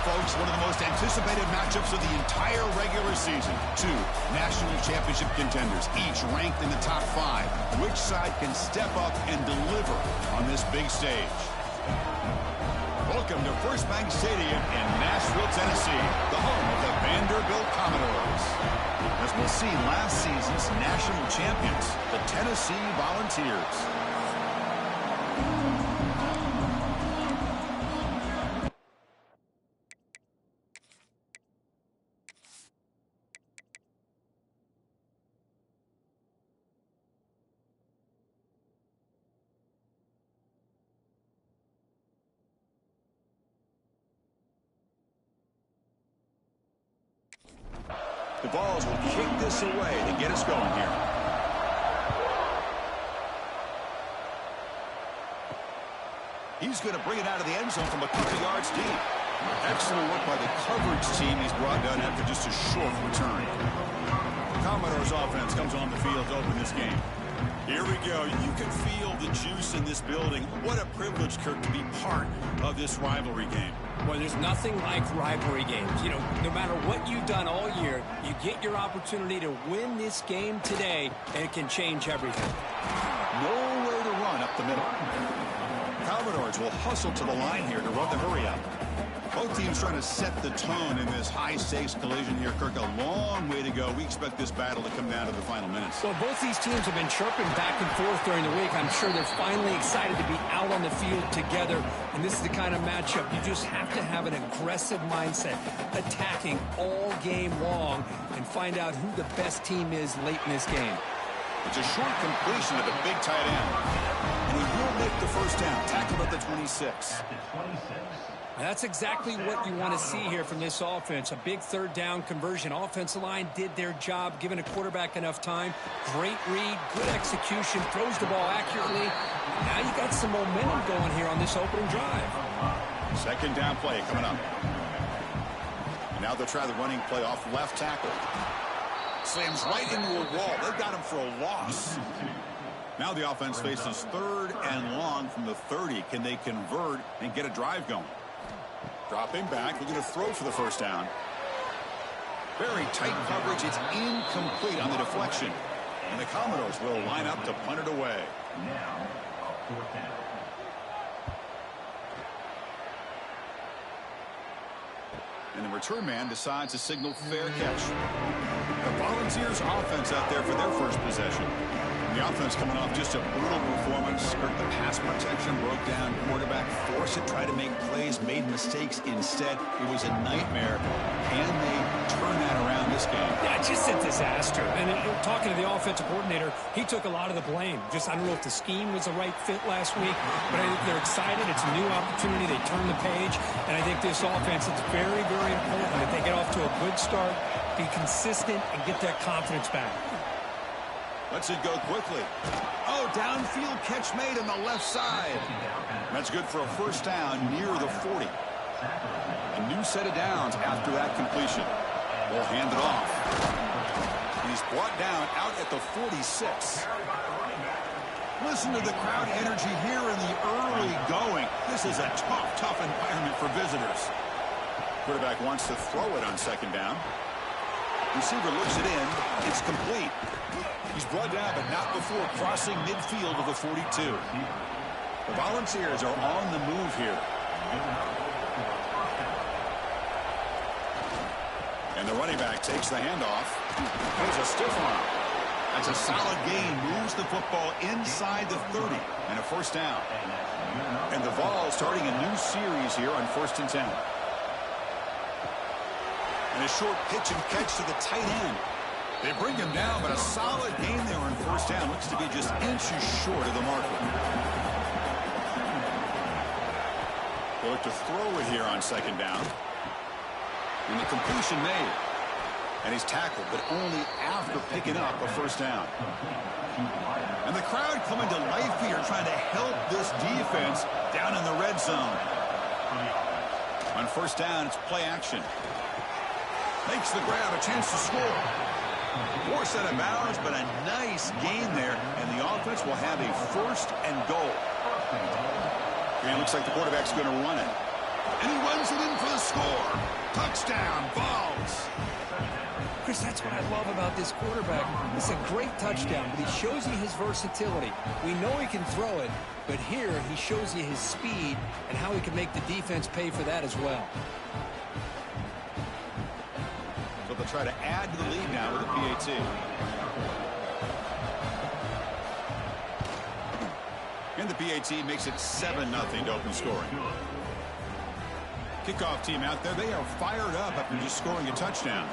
folks, one of the most anticipated matchups of the entire regular season. Two national championship contenders, each ranked in the top 5. Which side can step up and deliver on this big stage? Welcome to First Bank Stadium in Nashville, Tennessee, the home of the Vanderbilt Commodores. As we'll see, last season's national champions, the Tennessee Volunteers. The Vols will kick this away to get us going here. He's going to bring it out of the end zone from a couple yards deep. Excellent work by the coverage team. He's brought down after just a short return. The Commodores offense comes on the field to open this game. Here we go. You can feel the juice in this building. What a privilege, Kirk, to be part of this rivalry game. Well, there's nothing like rivalry games. You know, no matter what you've done all year, you get your opportunity to win this game today, and it can change everything. No way to run up the middle. Commodores will hustle to the line here to run the hurry up. Both teams trying to set the tone in this high-stakes collision here. Kirk, a long way to go. We expect this battle to come down to the final minutes. Well, both these teams have been chirping back and forth during the week. I'm sure they're finally excited to be out on the field together. And this is the kind of matchup you just have to have an aggressive mindset, attacking all game long, and find out who the best team is late in this game. It's a short completion to the big tight end. And he will make the first down. Tackled at the 26. That's exactly what you want to see here from this offense. A big third down conversion. Offensive line did their job, giving a quarterback enough time. Great read, good execution, throws the ball accurately. Now you got some momentum going here on this opening drive. Second down play coming up. And now they'll try the running play off left tackle. Slams right into a wall. They've got him for a loss. Now the offense faces third and long from the 30. Can they convert and get a drive going? Dropping back, looking to throw for the first down. Very tight coverage. It's incomplete on the deflection. And the Commodores will line up to punt it away. Now, fourth down. And the return man decides to signal fair catch. The Volunteers offense out there for their first possession. The offense coming off just a brutal performance. The pass protection broke down. Quarterback forced it, tried to make plays, made mistakes instead. It was a nightmare. Can they turn that around this game? Yeah, just a disaster. And talking to the offensive coordinator, he took a lot of the blame. Just, I don't know if the scheme was the right fit last week, but I think they're excited. It's a new opportunity. They turn the page. And I think this offense, it's very, very important that they get off to a good start, be consistent, and get that confidence back. Lets it go quickly. Oh, downfield catch made on the left side. That's good for a first down near the 40. A new set of downs after that completion. We'll hand it off. He's brought down out at the 46. Listen to the crowd energy here in the early going. This is a tough environment for visitors. Quarterback wants to throw it on second down. Receiver looks it in. It's complete. He's brought down, but not before crossing midfield of the 42. The Volunteers are on the move here. And the running back takes the handoff. There's a stiff arm. That's a solid gain. Moves the football inside the 30. And a first down. And the Vols starting a new series here on 1st and 10. And a short pitch and catch to the tight end. They bring him down, but a solid gain there on first down. Looks to be just inches short of the marker. They look to throw it here on second down. And the completion made. And he's tackled, but only after picking up a first down. And the crowd coming to life here, trying to help this defense down in the red zone. On first down, it's play action. Makes the grab, a chance to score. Forced out of bounds, but a nice gain there, and the offense will have a first and goal. And it looks like the quarterback's going to run it. And he runs it in for the score. Touchdown, Vols. Chris, that's what I love about this quarterback. It's a great touchdown, but he shows you his versatility. We know he can throw it, but here he shows you his speed and how he can make the defense pay for that as well. So they'll try to add to the lead now with a PAT. And the PAT makes it 7-0 to open scoring. Kickoff team out there, they are fired up after just scoring a touchdown.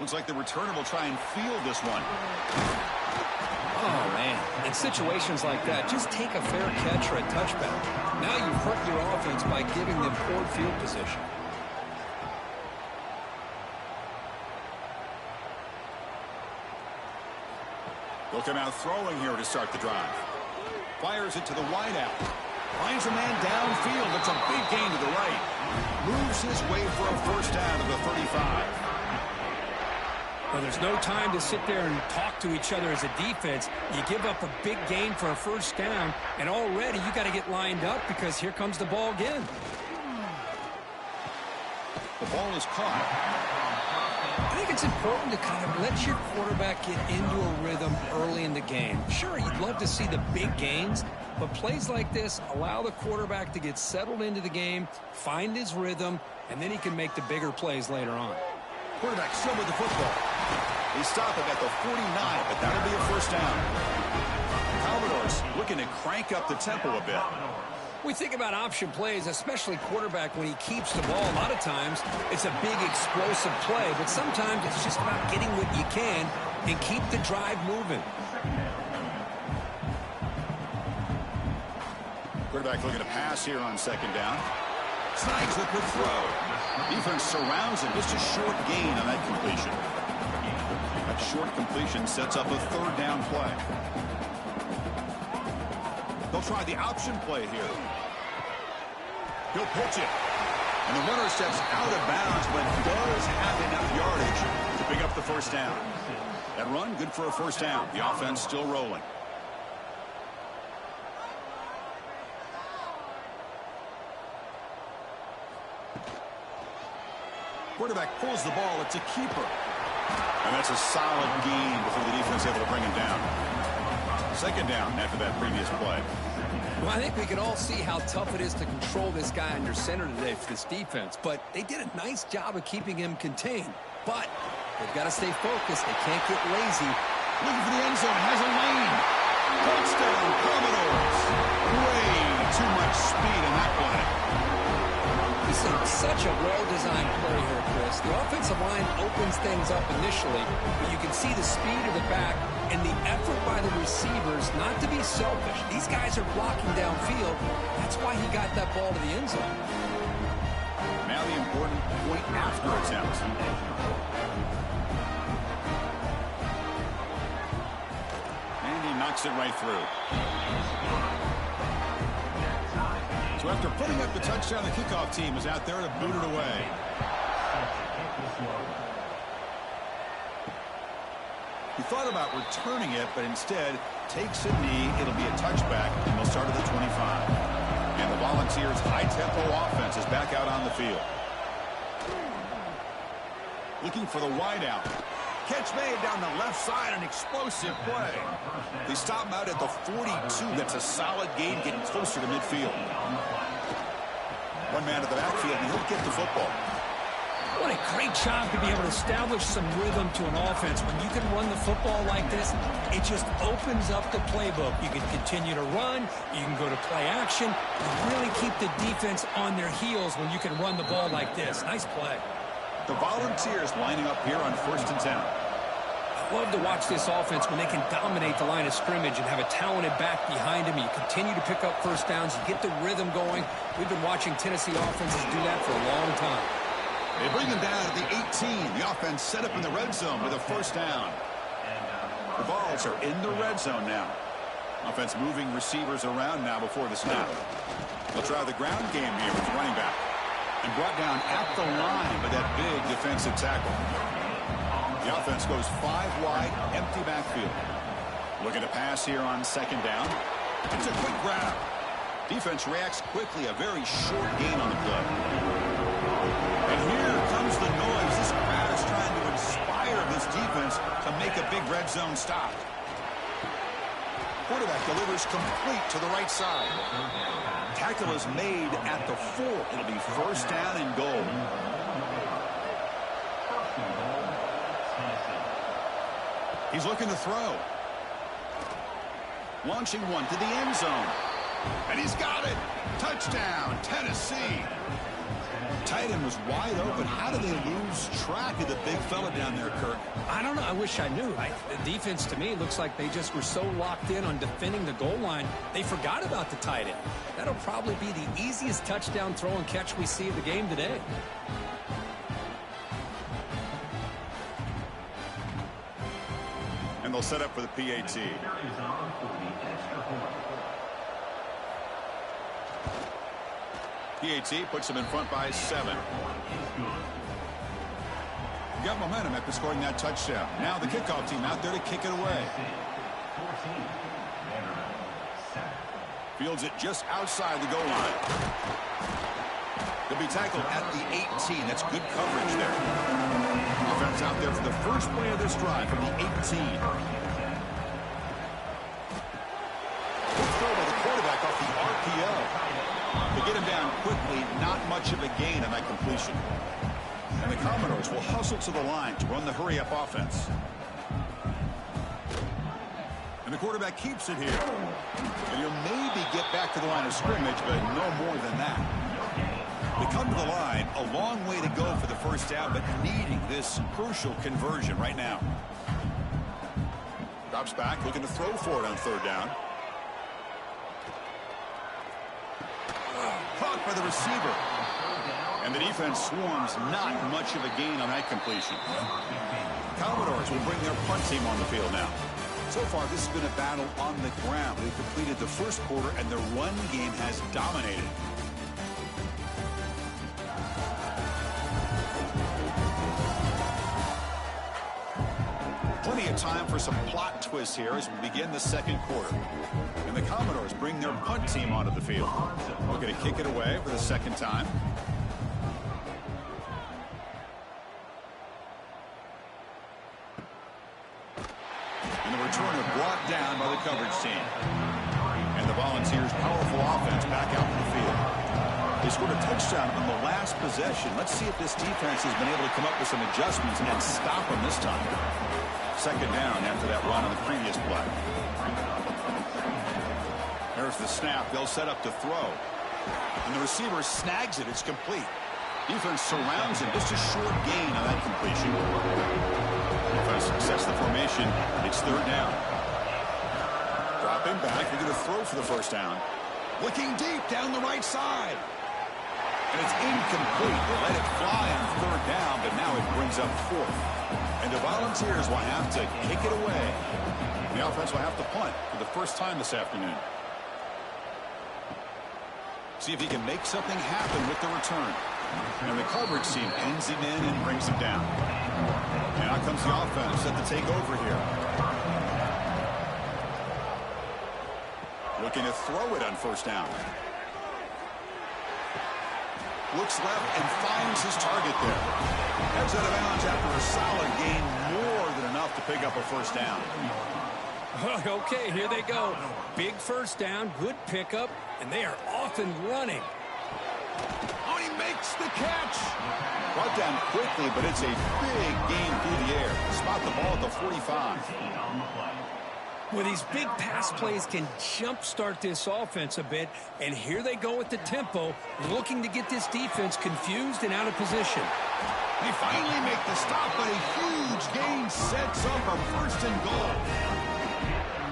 Looks like the returner will try and field this one. Oh, man. In situations like that, just take a fair catch or a touchback. Now you've hurt your offense by giving them poor field position. They'll come out throwing here to start the drive. Fires it to the wideout. Finds a man downfield. It's a big gain to the right. Moves his way for a first down to the 35. Well, there's no time to sit there and talk to each other as a defense. You give up a big gain for a first down, and already you got to get lined up because here comes the ball again. The ball is caught. I think it's important to kind of let your quarterback get into a rhythm early in the game. Sure, you'd love to see the big gains, but plays like this allow the quarterback to get settled into the game, find his rhythm, and then he can make the bigger plays later on. Quarterback still with the football. They stop it at the 49, but that'll be a first down. Commodores looking to crank up the tempo a bit. We think about option plays, especially quarterback when he keeps the ball. A lot of times it's a big explosive play, but sometimes it's just about getting what you can and keep the drive moving. Quarterback looking to pass here on second down. Snags it with throw. Defense surrounds him. Just a short gain on that completion. That short completion sets up a third down play. They'll try the option play here. He'll pitch it. And the runner steps out of bounds, but does have enough yardage to pick up the first down. That run, good for a first down. The offense still rolling. Quarterback pulls the ball. It's a keeper. And that's a solid gain before the defense is able to bring him down. Second down after that previous play. Well, I think we can all see how tough it is to control this guy under center today for this defense. But they did a nice job of keeping him contained. But they've got to stay focused. They can't get lazy. Looking for the end zone. Has a lane. Touchdown, Commodores. Way too much speed in that play. This is such a well-designed play here, Chris. The offensive line opens things up initially, but you can see the speed of the back and the effort by the receivers not to be selfish. These guys are blocking downfield. That's why he got that ball to the end zone. Now the important point after attempt. And he knocks it right through. So after putting up the touchdown, the kickoff team is out there to boot it away. He thought about returning it, but instead takes a knee. It'll be a touchback, and they'll start at the 25. And the Volunteers' high-tempo offense is back out on the field. Looking for the wideout. Catch made down the left side, an explosive play. They stop him out at the 42. That's a solid gain, getting closer to midfield. One man at the backfield, and he'll get the football. What a great job to be able to establish some rhythm to an offense. When you can run the football like this, it just opens up the playbook. You can continue to run. You can go to play action. You really keep the defense on their heels when you can run the ball like this. Nice play. The Volunteers lining up here on 1st and 10. I love to watch this offense when they can dominate the line of scrimmage and have a talented back behind him. You continue to pick up first downs. You get the rhythm going. We've been watching Tennessee offenses do that for a long time. They bring them down at the 18. The offense set up in the red zone with a first down. The Vols are in the red zone now. Offense moving receivers around now before the snap. They'll try the ground game here with the running back. And brought down at the line by that big defensive tackle. The offense goes 5 wide, empty backfield. Looking to pass here on second down. It's a quick grab. Defense reacts quickly. A very short gain on the play. And here comes the noise. This crowd is trying to inspire this defense to make a big red zone stop. Quarterback delivers complete to the right side. Tackle is made at the 4. It'll be first down and goal. He's looking to throw. Launching one to the end zone. And he's got it. Touchdown, Tennessee. Tight end was wide open. How do they lose track of the big fella down there, Kirk? I don't know. I wish I knew. The defense, to me, looks like they just were so locked in on defending the goal line, they forgot about the tight end. That'll probably be the easiest touchdown throw and catch we see of the game today. And they'll set up for the PAT. PAT puts them in front by 7. Got momentum after scoring that touchdown. Now the kickoff team out there to kick it away. Fields it just outside the goal line. They'll be tackled at the 18. That's good coverage there. Offense out there for the first play of this drive from the 18. Good throw by the quarterback off the RPO. They get him down quickly, not much of a gain on that completion. And the Commodores will hustle to the line to run the hurry-up offense. And the quarterback keeps it here. And he'll maybe get back to the line of scrimmage, but no more than that. They come to the line, a long way to go for the first down, but needing this crucial conversion right now. Drops back, looking to throw for it on third down. Caught by the receiver. And the defense swarms, not much of a gain on that completion. Commodores will bring their punt team on the field now. So far, this has been a battle on the ground. They've completed the first quarter, and the run game has dominated. Plenty of time for some plot twists here as we begin the second quarter. And the Commodores bring their punt team onto the field. Looking to kick it away for the second time. And the returner brought down by the coverage team. And the Volunteers' powerful offense back out in the field. They scored a touchdown on the last possession. Let's see if this defense has been able to come up with some adjustments and stop them this time. Second down after that run on the previous play. There's the snap. They'll set up to throw. And the receiver snags it. It's complete. Defense surrounds him. Just a short gain on that completion. Defense sets the formation. It's third down. Dropping back. They're going to throw for the first down. Looking deep down the right side. And it's incomplete. They let it fly on third down, but now it brings up fourth. And the Volunteers will have to kick it away. The offense will have to punt for the first time this afternoon. See if he can make something happen with the return. And the coverage team pins him in and brings him down. And out comes the offense set to take over here. Looking to throw it on first down. Looks left and finds his target there. Heads out of bounds after a solid gain, more than enough to pick up a first down. Okay, here they go. Big first down, good pickup, and they are off and running. Oh, he makes the catch. Brought down quickly, but it's a big gain through the air. Spot the ball at the 45. Well, these big pass plays can jumpstart this offense a bit, and here they go with the tempo, looking to get this defense confused and out of position. They finally make the stop, but a huge gain sets up a first and goal.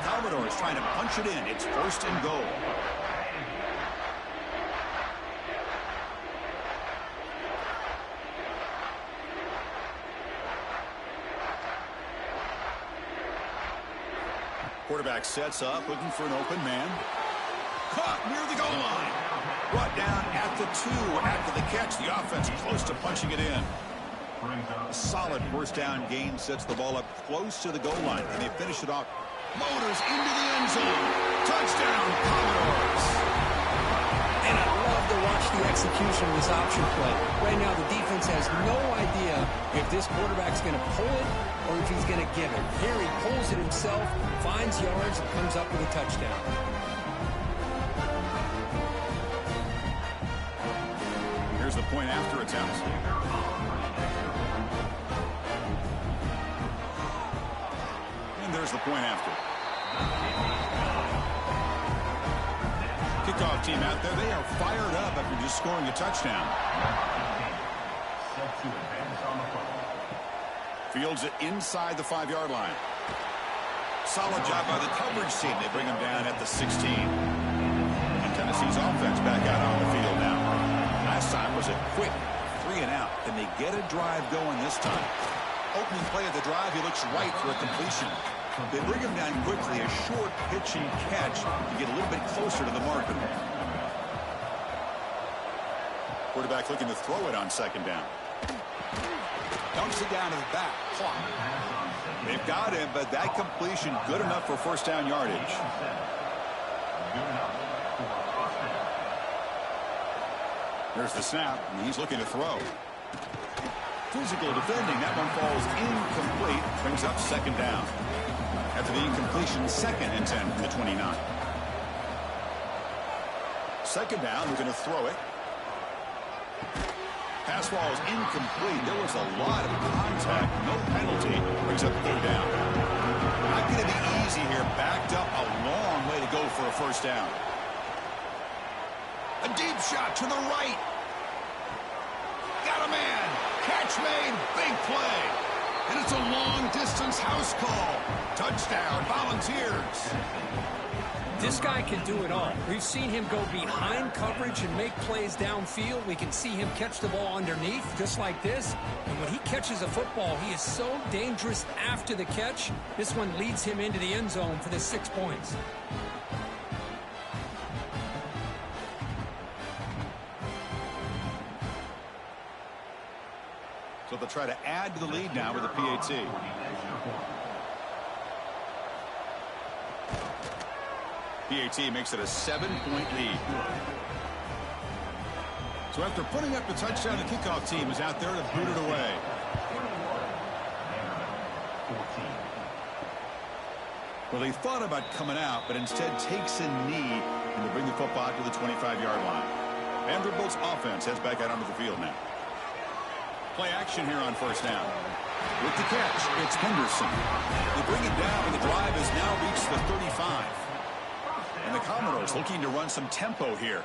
Commodores trying to punch it in. It's first and goal. Quarterback sets up, looking for an open man. Caught near the goal line. Brought down at the 2 after the catch. The offense close to punching it in. A solid first down gain sets the ball up close to the goal line, and they finish it off Motors into the end zone. Touchdown, Commodores. And I love to watch the execution of this option play. Right now, the defense has no idea if this quarterback's going to pull it or if he's going to give it. Here he pulls it himself, finds yards, and comes up with a touchdown. Here's the point after attempt. And there's the point after. Kickoff team out there, they are fired up after just scoring a touchdown. Fields it inside the 5-yard line. Solid job by the coverage team. They bring him down at the 16. And Tennessee's offense back out on the field now. Last time was a quick 3-and-out. Can they get a drive going this time? Opening play of the drive, he looks right for a completion. They bring him down quickly, a short pitch and catch to get a little bit closer to the marker. Quarterback looking to throw it on second down. Dumps it down to the back. Clock. They've got him, but that completion good enough for first down yardage. There's the snap, and he's looking to throw. Physical defending. That one falls incomplete. Brings up second down. After the incompletion, 2nd and 10 from the 29. Second down, they're going to throw it. Pass ball is incomplete. There was a lot of contact. No penalty. Brings up third down. Not going to be easy here. Backed up a long way to go for a first down. A deep shot to the right. Got a man. Catch made. Big play. And it's a long-distance house call. Touchdown, Volunteers. This guy can do it all. We've seen him go behind coverage and make plays downfield. We can see him catch the ball underneath, just like this. And when he catches a football, he is so dangerous after the catch. This one leads him into the end zone for the 6 points. So they'll try to add to the lead now with a PAT. PAT makes it a 7-point lead. So after putting up the touchdown, the kickoff team is out there to boot it away. Well, he thought about coming out, but instead takes a knee and to bring the football to the 25-yard line. Vanderbilt's offense heads back out onto the field now. Play action here on first down. With the catch, it's Henderson. They bring it down, and the drive has now reached the 35. And the Commodores looking to run some tempo here.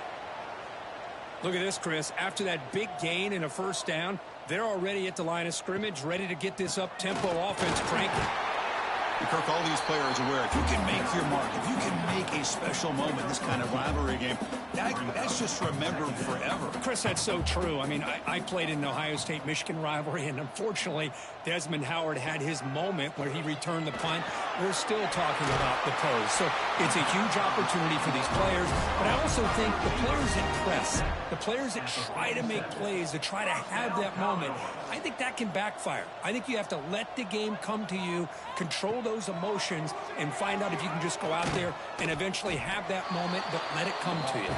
Look at this, Chris. After that big gain and a first down, they're already at the line of scrimmage, ready to get this up-tempo offense cranking. And Kirk, all these players are aware, if you can make your mark, if you can make a special moment, this kind of rivalry game, that's just remembered forever. Chris, that's so true. I mean, I played in the Ohio State-Michigan rivalry, and unfortunately, Desmond Howard had his moment where he returned the punt. We're still talking about the pose. So it's a huge opportunity for these players, but I also think the players that press, the players that try to make plays, that try to have that moment, I think that can backfire. I think you have to let the game come to you, control those emotions, and find out if you can just go out there and eventually have that moment, but let it come to you.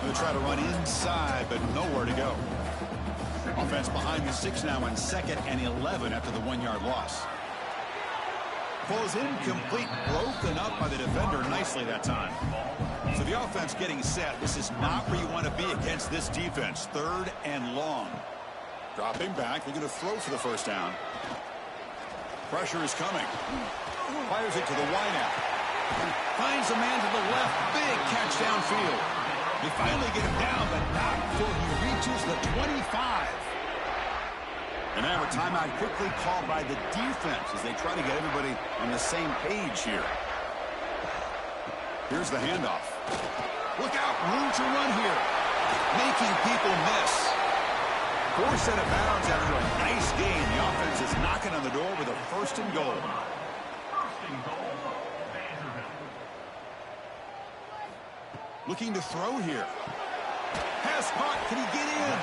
They'll try to run inside, but nowhere to go. Offense behind the 6 now on 2nd and 11 after the 1-yard loss. Ball is incomplete, broken up by the defender nicely that time. So the offense getting set. This is not where you want to be against this defense. 3rd and long. Dropping back, they're going to throw for the first down. Pressure is coming. Fires it to the wideout. Finds a man to the left. Big catch downfield. They finally get him down, but not before he reaches the 25. And now a timeout quickly called by the defense as they try to get everybody on the same page here. Here's the handoff. Look out, room to run here. Making people miss. 4 set of bounds after a nice gain. The offense is knocking on the door with a 1st and goal. Looking to throw here. Pass caught. Can he get in?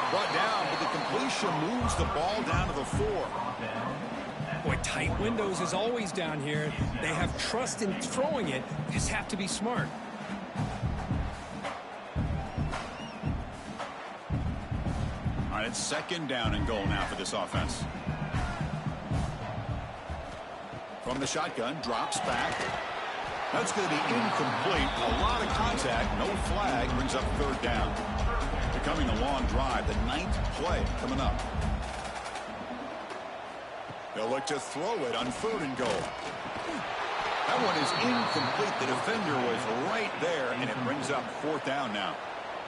Brought down, but the completion moves the ball down to the 4. Boy, tight windows is always down here. They have trust in throwing it. They just have to be smart. All right, it's second down and goal now for this offense. From the shotgun, drops back. That's going to be incomplete. A lot of contact, no flag, brings up third down. Becoming a long drive, the 9th play coming up. They'll look to throw it on 3rd and goal. That one is incomplete. The defender was right there, and it brings up 4th down now.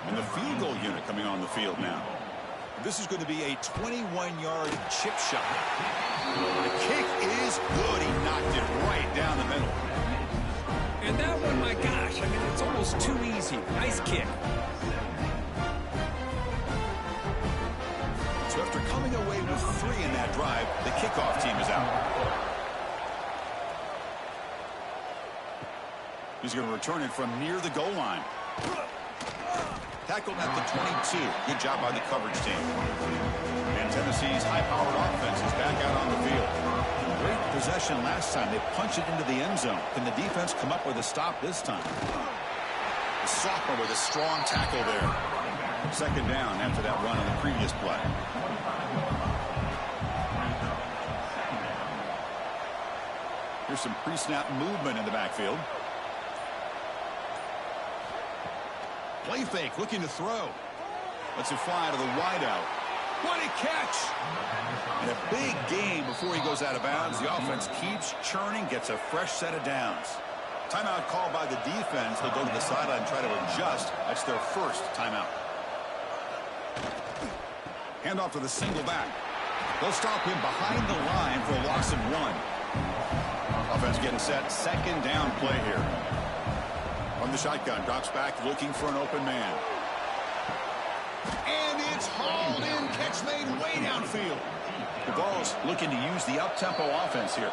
And the field goal unit coming on the field now. This is going to be a 21-yard chip shot. The kick is good. He knocked it right down the middle. And that one, my gosh, I mean, it's almost too easy. Nice kick. So after coming away with 3 in that drive, the kickoff team is out. He's going to return it from near the goal line. Tackled at the 22. Good job by the coverage team. And Tennessee's high-powered offense is back out on the field. Great possession last time. They punched it into the end zone. Can the defense come up with a stop this time? The sophomore with a strong tackle there. Second down after that run on the previous play. Here's some pre-snap movement in the backfield. Play fake, looking to throw. Lets it fly to the wideout. What a catch! And a big gain before he goes out of bounds. The offense keeps churning, gets a fresh set of downs. Timeout called by the defense. They'll go to the sideline and try to adjust. That's their first timeout. Handoff to the single back. They'll stop him behind the line for a loss of 1. Offense getting set. Second down play here. From the shotgun, drops back, looking for an open man. And it's hauled in. Catch made way downfield. The Vols looking to use the up-tempo offense here.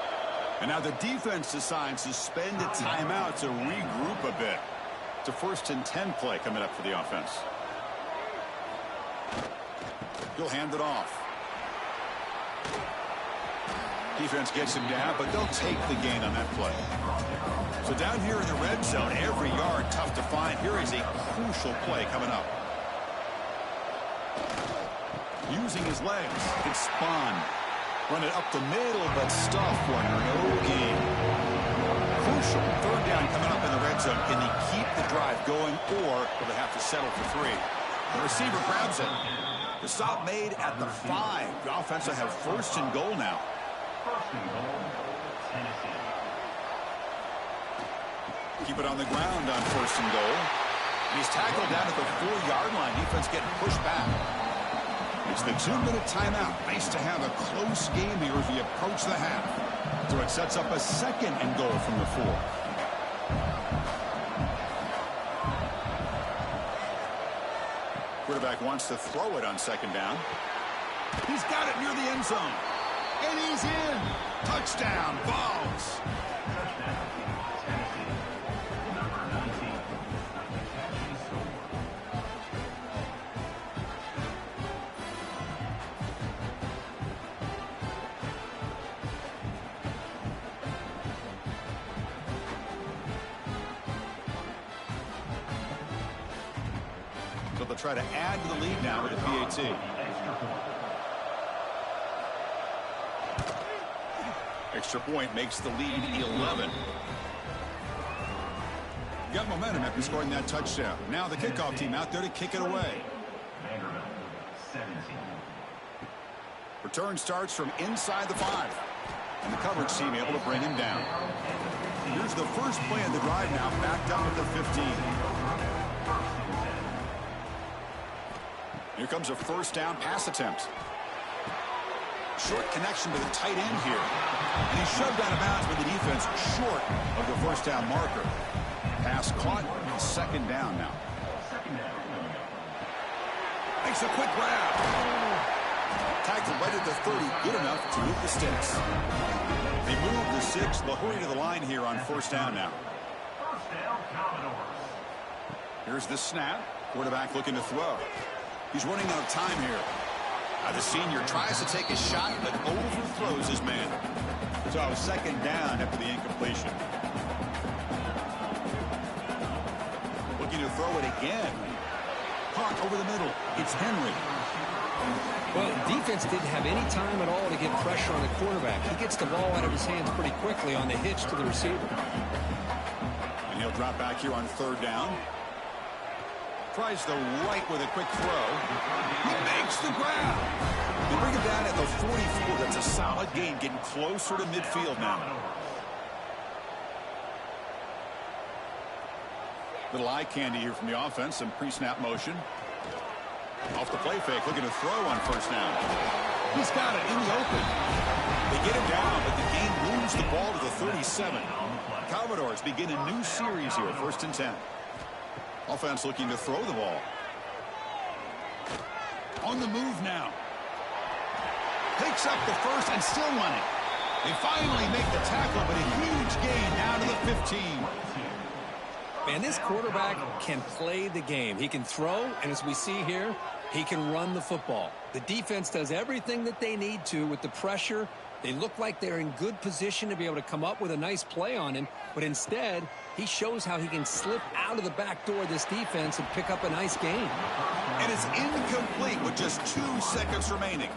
And now the defense decides to spend a timeout to regroup a bit. It's a 1st and 10 play coming up for the offense. He'll hand it off. Defense gets him down, but they'll take the gain on that play. So down here in the red zone, every yard tough to find. Here is a crucial play coming up. Using his legs, can spawn. Run it up the middle, but stuff for no gain. Crucial 3rd down coming up in the red zone. Can they keep the drive going, or will they have to settle for 3? The receiver grabs it. The stop made at the 5. The offense will have 1st and goal now. Keep it on the ground on 1st and goal. And he's tackled down at the 4-yard line. Defense getting pushed back. It's the 2-minute timeout. Nice to have a close game here as we approach the half. So it sets up a 2nd and goal from the 4. Quarterback wants to throw it on 2nd down. He's got it near the end zone. And he's in. Touchdown, Vols. So they'll try to add to the lead now with a PAT. Extra point makes the lead 11. Got momentum after scoring that touchdown. Now the kickoff team out there to kick it away. Vanderbilt, 17. Return starts from inside the 5. And the coverage team able to bring him down. Here's the first play of the drive now, backed up at the 15. Here comes a 1st down pass attempt. Short connection to the tight end here. And he's shoved out of bounds by the defense short of the 1st down marker. Pass caught, 2nd down now. Makes a quick grab. Tackled right at the 30, good enough to move the sticks. They move the 6, they'll hurry to the line here on 1st down now. 1st down, Commodores. Here's the snap. Quarterback looking to throw. He's running out of time here. The senior tries to take a shot, but overthrows his man. So second down after the incompletion. Looking to throw it again. Caught over the middle. It's Henry. Well, defense didn't have any time at all to get pressure on the quarterback. He gets the ball out of his hands pretty quickly on the hitch to the receiver. And he'll drop back here on third down. Tries the right with a quick throw. He makes the grab. They bring him down at the 44. That's a solid gain, getting closer to midfield now. Little eye candy here from the offense. Some pre-snap motion. Off the play fake, looking to throw on first down. He's got it in the open. They get him down, but the game moves the ball to the 37. Commodores begin a new series here, 1st and 10. Offense looking to throw the ball. On the move now. Takes up the first and still running. They finally make the tackle, but a huge gain down to the 15. Man, this quarterback can play the game. He can throw, and as we see here, he can run the football. The defense does everything that they need to with the pressure. They look like they're in good position to be able to come up with a nice play on him, but instead, he shows how he can slip out of the back door of this defense and pick up a nice gain. And it's incomplete with just 2 seconds remaining.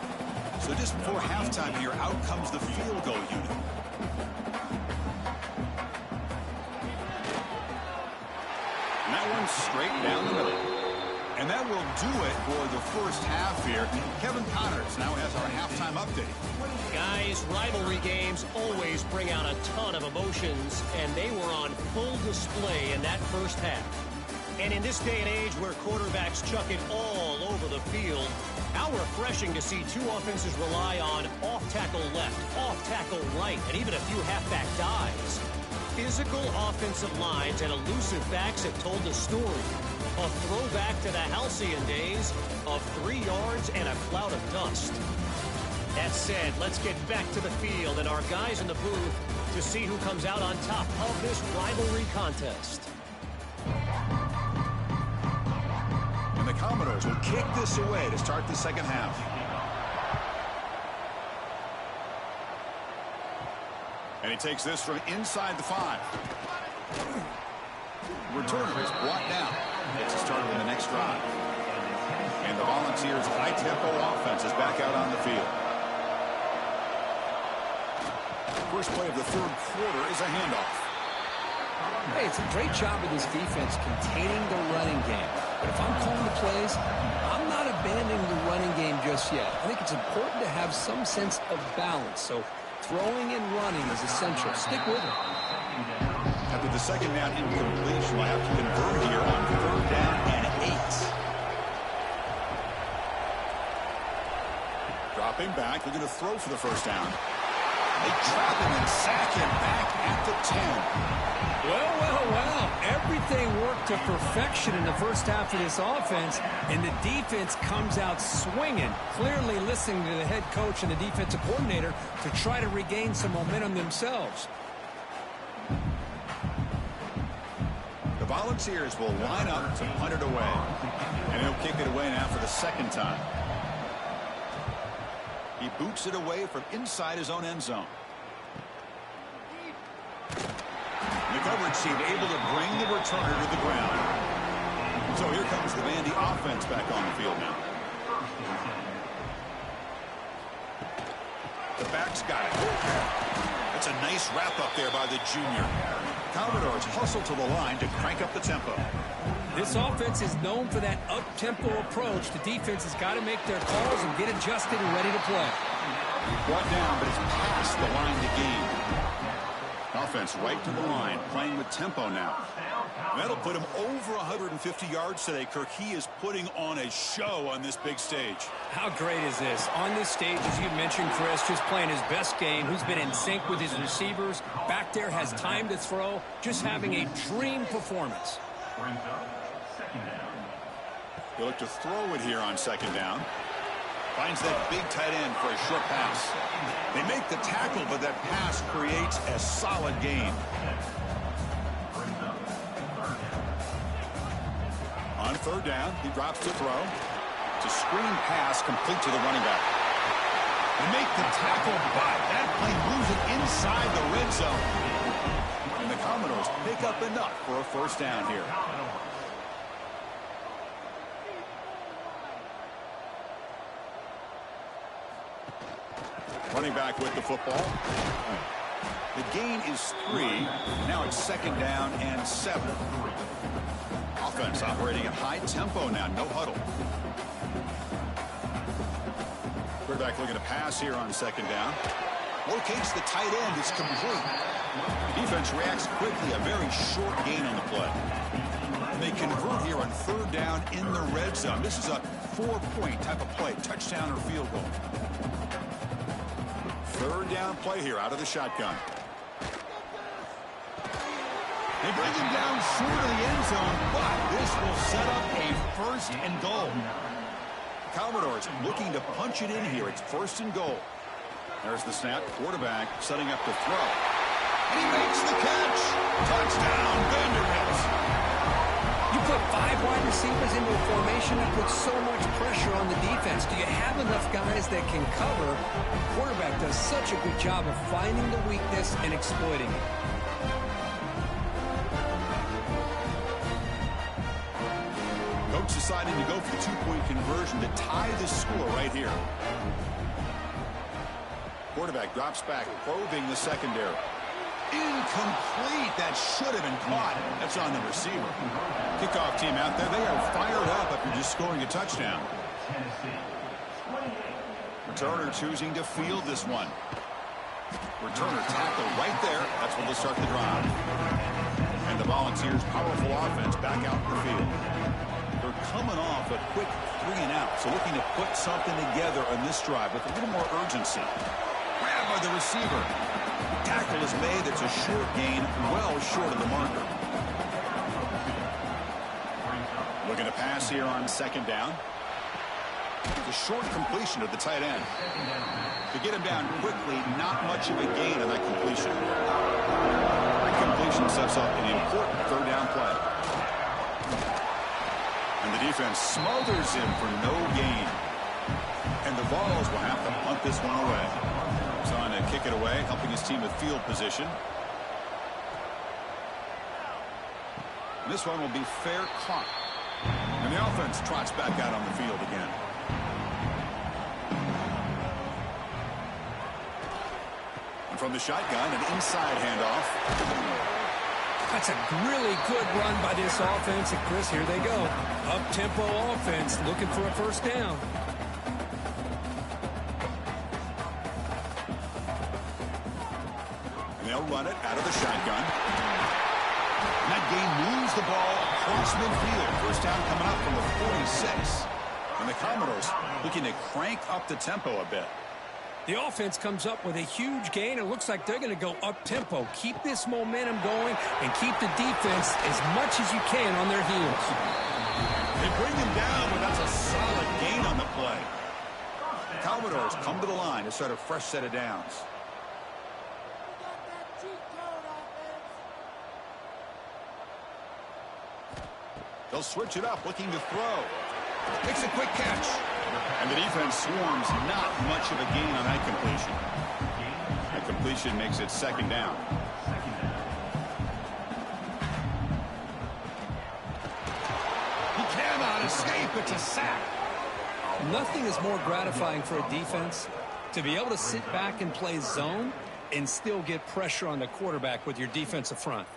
So just before halftime here, out comes the field goal unit. And that one's straight down the middle. And that will do it for the first half here. Kevin Connors now has our halftime update. Guys, rivalry games always bring out a ton of emotions, and they were on full display in that first half. And in this day and age where quarterbacks chuck it all over the field, how refreshing to see 2 offenses rely on off-tackle left, off-tackle right, and even a few halfback dives. Physical offensive lines and elusive backs have told the story. A throwback to the halcyon days of 3 yards and a cloud of dust. That said, let's get back to the field and our guys in the booth to see who comes out on top of this rivalry contest. And the Commodores will kick this away to start the second half. And he takes this from inside the 5. Returner is brought down. Gets it started in the next drive. And the Volunteers' high-tempo offense is back out on the field. First play of the 3rd quarter is a handoff. Hey, it's a great job of this defense containing the running game. But if I'm calling the plays, I'm not abandoning the running game just yet. I think it's important to have some sense of balance. So throwing and running is essential. Stick with it. After the second down incompletion, we'll have to convert here on 3rd down and 8. Dropping back, looking to throw for the first down. They trap him and sack him back at the 10. Well. Everything worked to perfection in the first half of this offense, and the defense comes out swinging, clearly listening to the head coach and the defensive coordinator to try to regain some momentum themselves. The Volunteers will line up to punt it away. And he'll kick it away now for the 2nd time. He boots it away from inside his own end zone. The coverage team able to bring the returner to the ground. So here comes the Vandy offense back on the field now. The back's got it. That's a nice wrap up there by the junior. Commodores hustle to the line to crank up the tempo. This offense is known for that up-tempo approach. The defense has got to make their calls and get adjusted and ready to play. Brought down, but it's past the line to gain. Offense right to the line, playing with tempo now. That'll put him over 150 yards today, Kirk. He is putting on a show on this big stage. How great is this? On this stage, as you mentioned, Chris, just playing his best game. Who's been in sync with his receivers. Back there has time to throw. Just having a dream performance. He'll look to throw it here on 2nd down. Finds that big tight end for a short pass. They make the tackle, but that pass creates a solid gain. On 3rd down, he drops to throw. a screen pass complete to the running back. They make the tackle, but that play moves it inside the red zone. And the Commodores pick up enough for a first down here. Running back with the football. The gain is 3. Now it's 2nd down and 7. Offense operating at high tempo now. No huddle. Quarterback looking to pass here on 2nd down. Locates the tight end. It's complete. Defense reacts quickly. A very short gain on the play. And they convert here on 3rd down in the red zone. This is a 4-point type of play. Touchdown or field goal. 3rd down play here out of the shotgun. They bring him down short of the end zone, but this will set up a 1st and goal. Commodores looking to punch it in here. It's 1st and goal. There's the snap. Quarterback setting up to throw. And he makes the catch. Touchdown, Vanderbilt. You put 5 wide receivers into a formation that puts so much pressure on the defense. Do you have enough guys that can cover? The quarterback does such a good job of finding the weakness and exploiting it. Coach deciding to go for the 2-point conversion to tie the score right here. Quarterback drops back, probing the secondary. Incomplete. That should have been caught. That's on the receiver. Kickoff team out there. They are fired up after just scoring a touchdown. Returner choosing to field this one. Returner tackle right there. That's where they'll start the drive. And the Volunteers' powerful offense back out in the field. They're coming off a quick 3 and out, so looking to put something together on this drive with a little more urgency. Grab by the receiver. Tackle is made. It's a short gain, well short of the marker. Looking to pass here on 2nd down. The short completion of the tight end. To get him down quickly, not much of a gain on that completion. That completion sets up an important 3rd down play. And the defense smothers him for no gain. And the Vols will have to punt this one away. He's on to kick it away, helping his team with field position. And this one will be fair caught. And the offense trots back out on the field again. And from the shotgun, an inside handoff. That's a really good run by this offense. And Chris, here they go. Up-tempo offense looking for a 1st down. And they'll run it out of the shotgun. And that game moves the ball across midfield. 1st down coming up from the 46. And the Commodores looking to crank up the tempo a bit. The offense comes up with a huge gain. It looks like they're going to go up-tempo. Keep this momentum going and keep the defense as much as you can on their heels. They bring him down, but that's a solid gain on the play. The Commodores come to the line to start a fresh set of downs. They'll switch it up, looking to throw. Makes a quick catch. And the defense swarms, not much of a gain on that completion. That completion makes it 2nd down. He cannot escape. It's a sack. Nothing is more gratifying for a defense to be able to sit back and play zone and still get pressure on the quarterback with your defensive front.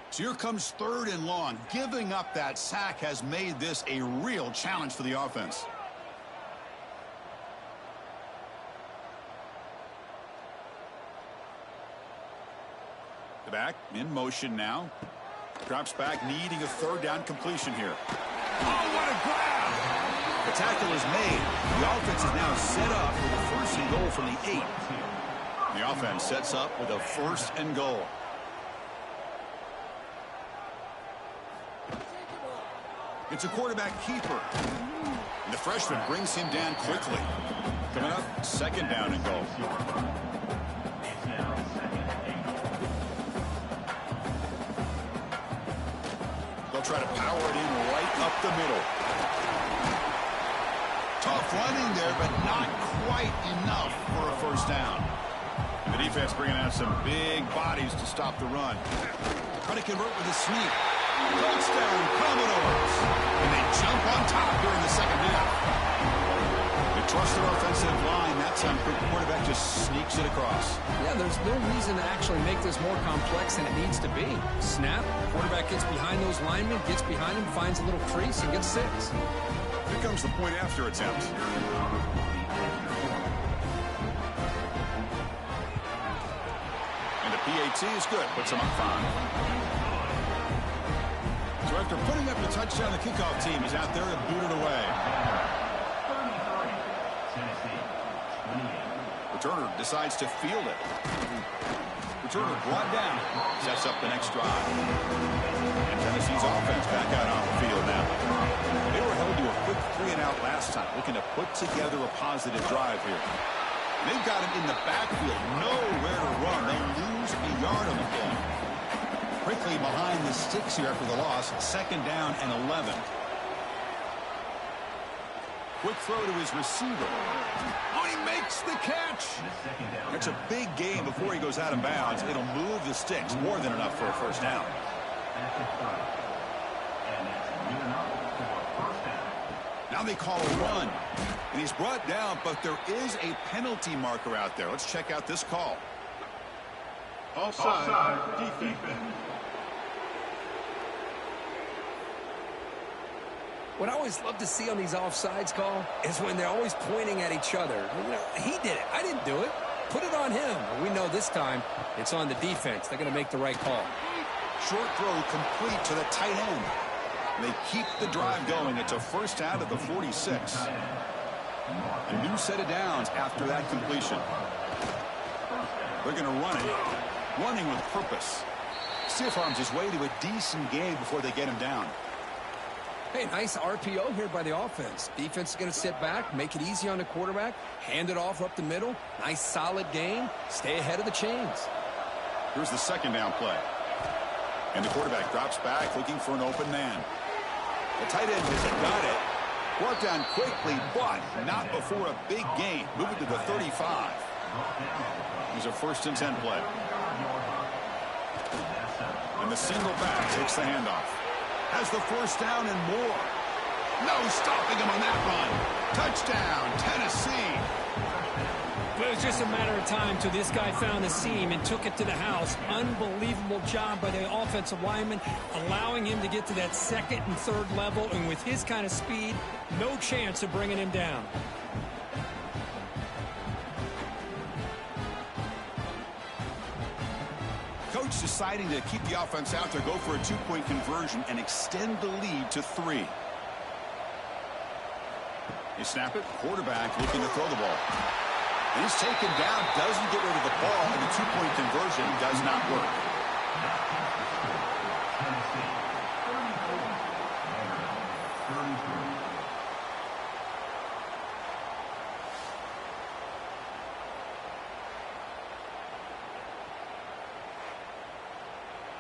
So here comes 3rd and long. Giving up that sack has made this a real challenge for the offense. The back in motion now. Drops back, needing a 3rd down completion here. Oh, what a grab! The tackle is made. The offense is now set up with a 1st and goal from the 8. The offense sets up with a 1st and goal. It's a quarterback keeper. And the freshman brings him down quickly. Coming up, 2nd down and goal. try to power it in right up the middle. Tough running there, but not quite enough for a first down. And the defense bringing out some big bodies to stop the run. Trying to convert with a sneak. Touchdown, Commodores. And they jump on top here in the second half. They trust their offensive line. That time, the quarterback just sneaks it across. Yeah, there's no reason to actually make this more complex than it needs to be. Snap, quarterback gets behind those linemen, gets behind him, finds a little crease, and gets 6. Here comes the point after attempt. And the PAT is good. Puts him up 5. So after putting up the touchdown, the kickoff team is out there and booted away. Returner decides to field it. Returner brought down. Sets up the next drive. And Tennessee's offense back out on the field now. They were held to a quick 3-and-out last time, looking to put together a positive drive here. They've got him in the backfield, nowhere to run. They lose a yard on the play. Quickly behind the sticks here after the loss. 2nd down and 11. Quick throw to his receiver. Oh, he makes the catch. That's a big gain before he goes out of bounds. It'll move the sticks, more than enough for a first down. Now they call a run. And he's brought down, but there is a penalty marker out there. Let's check out this call. Offside. Defense. What I always love to see on these offsides call is when they're always pointing at each other. You know, he did it. I didn't do it. Put it on him. We know this time it's on the defense. They're going to make the right call. Short throw complete to the tight end. They keep the drive going. It's a first down at the 46. A new set of downs after that completion. They're going to run it. Running with purpose. Stiff arms his way to a decent gain before they get him down. Hey, nice RPO here by the offense. Defense is going to sit back, make it easy on the quarterback, hand it off up the middle. Nice solid gain. Stay ahead of the chains. Here's the 2nd down play. And the quarterback drops back looking for an open man. The tight end has got it. Brought down quickly, but not before a big gain. Moving to the 35. Here's a 1st and 10 play. And the single back takes the handoff. Has the first down and more. No stopping him on that run. Touchdown, Tennessee. But it was just a matter of time till this guy found the seam and took it to the house. Unbelievable job by the offensive lineman, allowing him to get to that 2nd and 3rd level. And with his kind of speed, no chance of bringing him down. Coach deciding to keep the offense out there, go for a 2-point conversion, and extend the lead to 3. They snap it. Quarterback looking to throw the ball. And he's taken down, doesn't get rid of the ball, and the 2-point conversion does not work.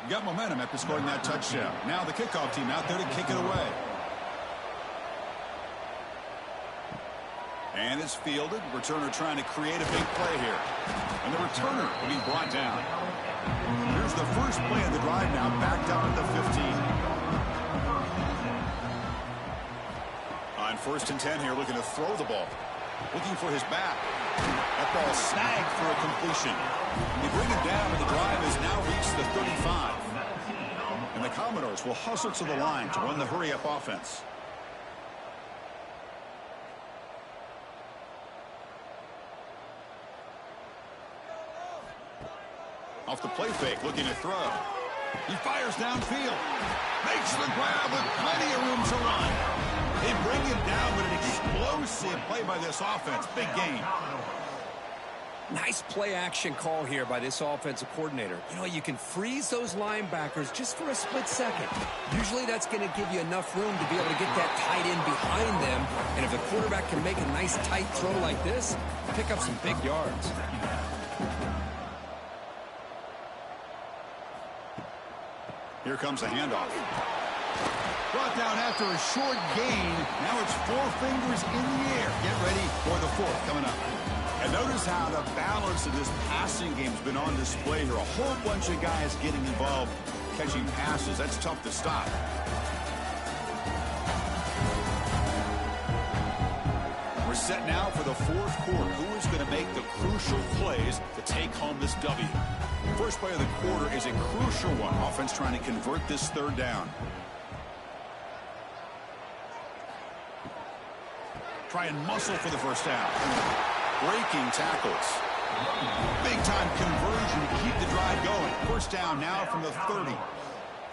Got momentum after scoring that touchdown. Now the kickoff team out there to kick it away. And it's fielded. Returner trying to create a big play here. And the returner will be brought down. Here's the first play of the drive now, backed up at the 15. On 1st and 10 here, looking to throw the ball. Looking for his back. That ball snagged for a completion. They bring him down, and the drive has now reached the 35. And the Commodores will hustle to the line to run the hurry-up offense. Off the play fake, looking to throw. He fires downfield. Makes the grab with plenty of room to run. They bring him down with an explosive play by this offense. Big gain. Nice play-action call here by this offensive coordinator. You know, you can freeze those linebackers just for a split second. Usually that's going to give you enough room to be able to get that tight end behind them. And if the quarterback can make a nice tight throw like this, pick up some big yards. Here comes a handoff. Brought down after a short gain. Now it's 4 fingers in the air. Get ready for the 4th coming up. And notice how the balance of this passing game has been on display here. A whole bunch of guys getting involved, catching passes. That's tough to stop. We're set now for the 4th quarter. Who is going to make the crucial plays to take home this W? First play of the quarter is a crucial one. Offense trying to convert this 3rd down. Try and muscle for the 1st down. Breaking tackles. Big time conversion to keep the drive going. 1st down now from the 30.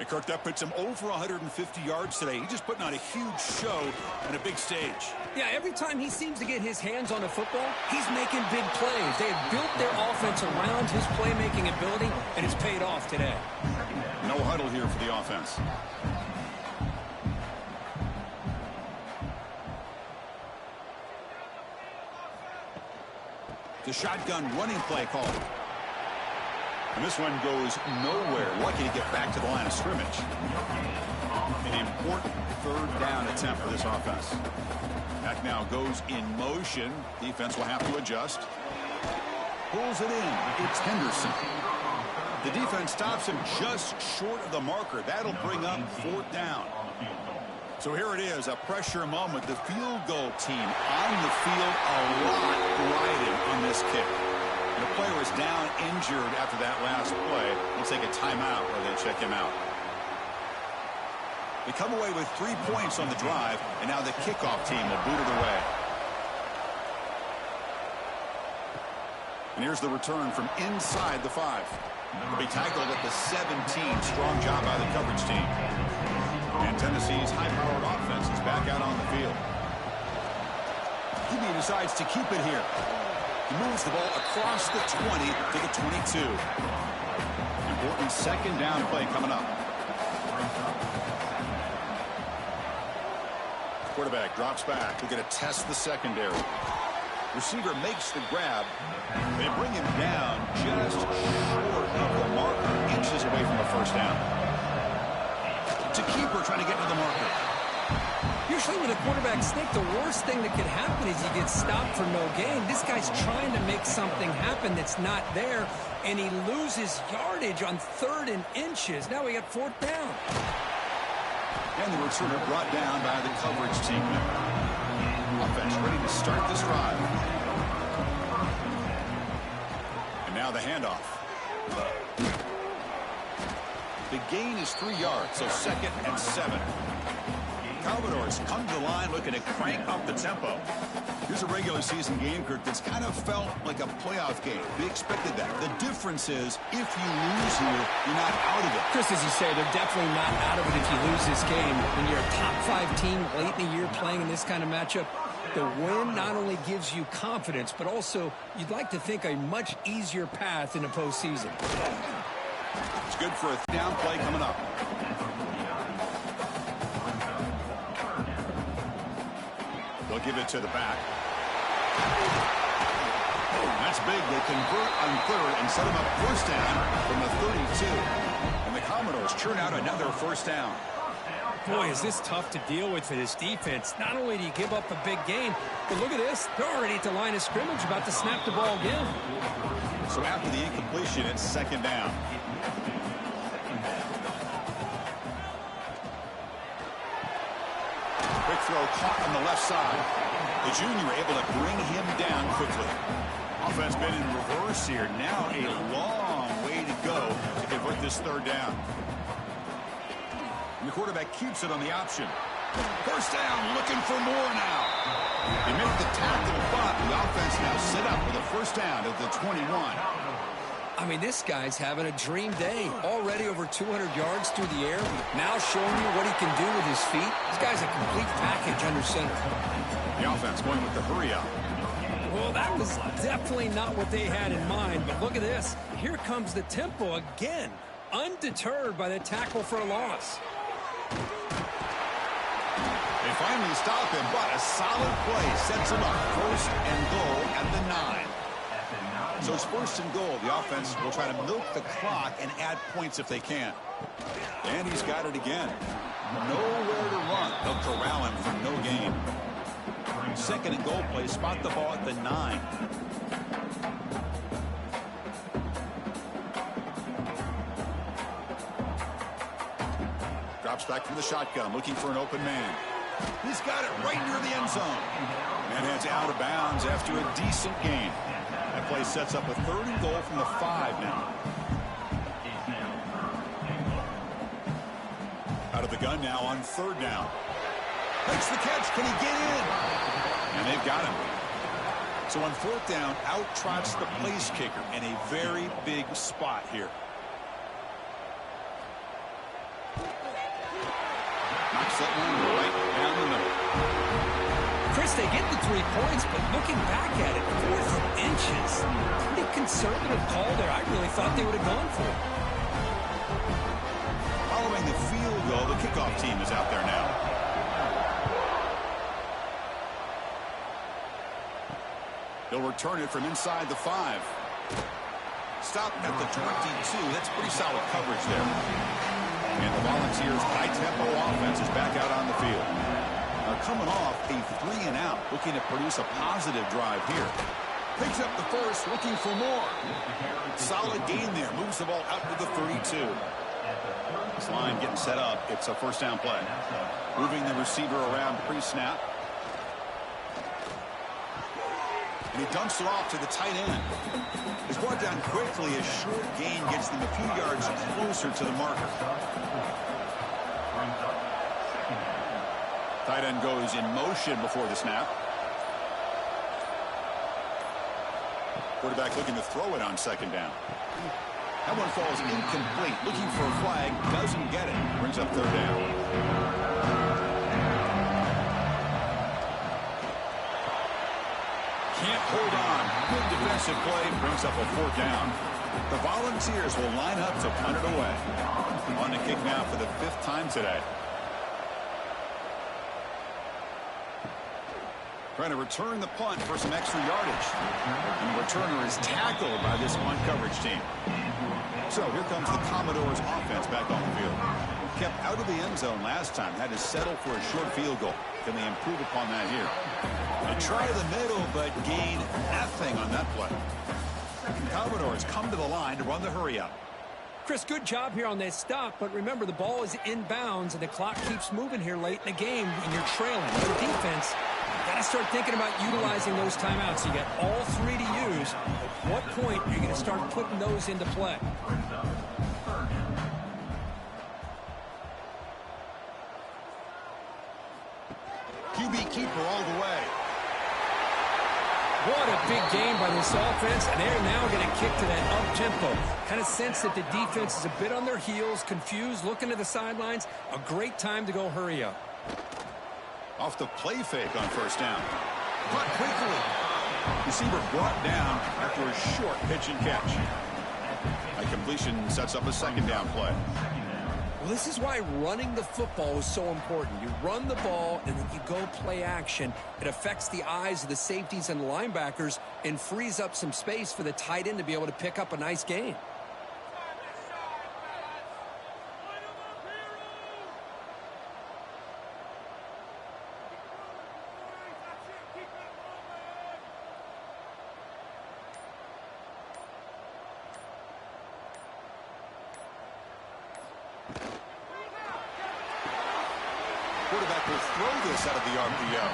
And Kirk, that puts him over 150 yards today. He's just putting on a huge show and a big stage. Yeah, every time he seems to get his hands on a football, he's making big plays. They have built their offense around his playmaking ability, and it's paid off today. No huddle here for the offense. The shotgun running play call. And this one goes nowhere. Lucky to get back to the line of scrimmage. An important 3rd down attempt for this offense. Back now goes in motion. Defense will have to adjust. Pulls it in. It's Henderson. The defense stops him just short of the marker. That'll bring up 4th down. So here it is, a pressure moment. The field goal team on the field, a lot riding on this kick. The player is down injured after that last play. We'll take a timeout where they check him out. They come away with 3 points on the drive, and now the kickoff team will boot it away. And here's the return from inside the 5. He'll be tackled at the 17. Strong job by the coverage team. And Tennessee's high-powered offense is back out on the field. He decides to keep it here. He moves the ball across the 20 to the 22. Important 2nd down play coming up. Quarterback drops back. We're going to test the secondary. Receiver makes the grab. They bring him down just short of the marker, inches away from the 1st down. To keeper trying to get to the marker. Usually with a quarterback sneak, the worst thing that could happen is he gets stopped for no gain. This guy's trying to make something happen that's not there, and he loses yardage on 3rd and inches. Now we got 4th down. And the returner brought down by the coverage team. Offense ready to start this drive. And now the handoff. The gain is 3 yards, so 2nd and 7. Commodores come to the line looking to crank up the tempo. Here's a regular season game, Kirk, that's kind of felt like a playoff game. They expected that. The difference is, if you lose here, you're not out of it. Chris, as you say, they're definitely not out of it if you lose this game. When you're a top 5 team late in the year playing in this kind of matchup, the win not only gives you confidence, but also you'd like to think a much easier path in the postseason. It's good for a down play coming up. They'll give it to the back. That's big. They convert on 3rd and set him up 1st down from the 32. And the Commodores churn out another 1st down. Boy, is this tough to deal with for this defense. Not only do you give up a big game, but look at this. They're already at the line of scrimmage, about to snap the ball again. So after the incompletion, it's 2nd down. Quick throw caught on the left side. The junior able to bring him down quickly. Offense been in reverse here. Now a long way to go to convert this 3rd down. And the quarterback keeps it on the option. 1st down, looking for more now. They make the tackle, but the offense now set up with a 1st down at the 21. I mean, this guy's having a dream day. Already over 200 yards through the air. Now showing you what he can do with his feet. This guy's a complete package under center. The offense going with the hurry up. Well, that was definitely not what they had in mind. But look at this. Here comes the tempo again. Undeterred by the tackle for a loss. They finally stop him, but a solid play sets him up. 1st and goal at the 9. So it's 1st and goal. The offense will try to milk the clock and add points if they can. And he's got it again. nowhere to run. They'll corral him for no gain. Second and goal play. Spot the ball at the 9. Drops back from the shotgun, looking for an open man. He's got it right near the end zone. And heads out of bounds after a decent gain. That play sets up a 3rd and goal from the 5 now. Out of the gun now on 3rd down. Makes the catch. Can he get in? And they've got him. So on 4th down, out trots the place kicker in a very big spot here. Knocks that one right down the middle. Chris, they get the 3 points, but looking back at it, 4th inches. Pretty conservative call there. I really thought they would have gone for it. Following the field goal, the kickoff team is out there now. They'll return it from inside the 5. Stop at the 22. That's pretty solid coverage there. And the Volunteers' high-tempo offense is back out on the field. Now coming off a 3-and-out, looking to produce a positive drive here. Picks up the first, looking for more. Solid gain there. Moves the ball out to the 32. This line getting set up. It's a 1st down play. Moving the receiver around pre-snap. And he dumps it off to the tight end. It's brought down quickly. A short gain gets them a few yards closer to the marker. Tight end goes in motion before the snap. Quarterback looking to throw it on 2nd down. That one falls incomplete. Looking for a flag. Doesn't get it. Brings up 3rd down. Can't hold on. Good defensive play. Brings up a 4th down. The Volunteers will line up to punt it away. On the kick now for the 5th time today. Trying to return the punt for some extra yardage. And the returner is tackled by this punt coverage team. So here comes the Commodores offense back on the field. Kept out of the end zone last time. Had to settle for a short field goal. Can they improve upon that here? They try the middle, but gain nothing on that play. Commodores come to the line to run the hurry up. Chris, good job here on that stop, but remember the ball is inbounds and the clock keeps moving here late in the game and you're trailing. So defense, you got to start thinking about utilizing those timeouts. You got all 3 to use. At what point are you going to start putting those into play? QB keeper all the way. What a big game by this offense, and they're now going to kick to that up-tempo. Kind of sense that the defense is a bit on their heels, confused, looking to the sidelines. A great time to go hurry up. Off the play fake on 1st down. Caught quickly. Receiver brought down after a short pitch and catch. A completion sets up a 2nd down play. Well, this is why running the football is so important. You run the ball, and then you go play action. It affects the eyes of the safeties and the linebackers and frees up some space for the tight end to be able to pick up a nice gain. Quarterback will throw this out of the RPO.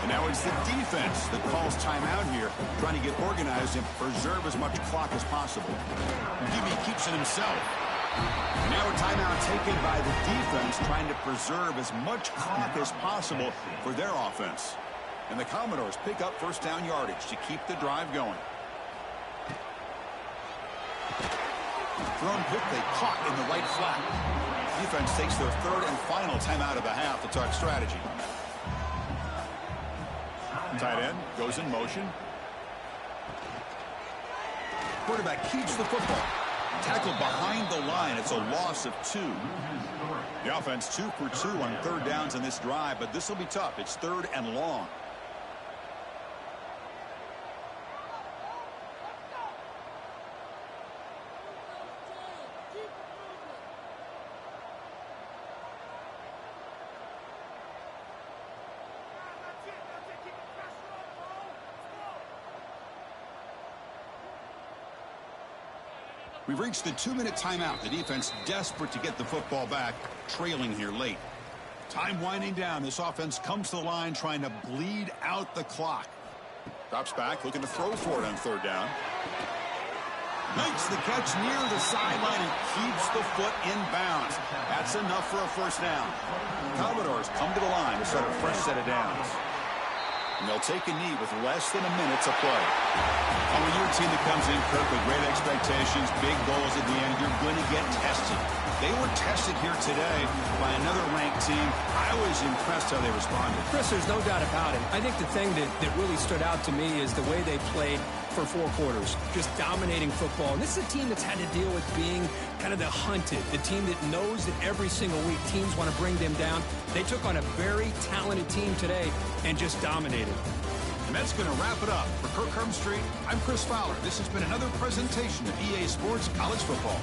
And now it's the defense that calls timeout here, trying to get organized and preserve as much clock as possible. QB keeps it himself. Now a timeout taken by the defense, trying to preserve as much clock as possible for their offense. And the Commodores pick up 1st down yardage to keep the drive going. Thrown quickly, caught in the right flat. Defense takes their 3rd and final timeout of the half to talk strategy. Tight end goes in motion. Quarterback keeps the football. Tackled behind the line. It's a loss of 2. The offense 2 for 2 on 3rd downs in this drive, but this will be tough. It's 3rd and long. We've reached the 2-minute timeout. The defense desperate to get the football back, trailing here late. Time winding down. This offense comes to the line trying to bleed out the clock. Drops back, looking to throw for it on 3rd down. Makes the catch near the sideline and keeps the foot in bounds. That's enough for a 1st down. Commodores come to the line to start a fresh set of downs. And they'll take a knee with less than a minute to play. And when you're a team that comes in, Kirk, with great expectations, big goals at the end, you're going to get tested. They were tested here today by another ranked team. I was impressed how they responded. Chris, there's no doubt about it. I think the thing that really stood out to me is the way they played for 4 quarters, just dominating football. And this is a team that's had to deal with being kind of the hunted, the team that knows that every single week teams want to bring them down. They took on a very talented team today and just dominated. And that's going to wrap it up. For Kirk Street, I'm Chris Fowler. This has been another presentation of EA Sports College Football.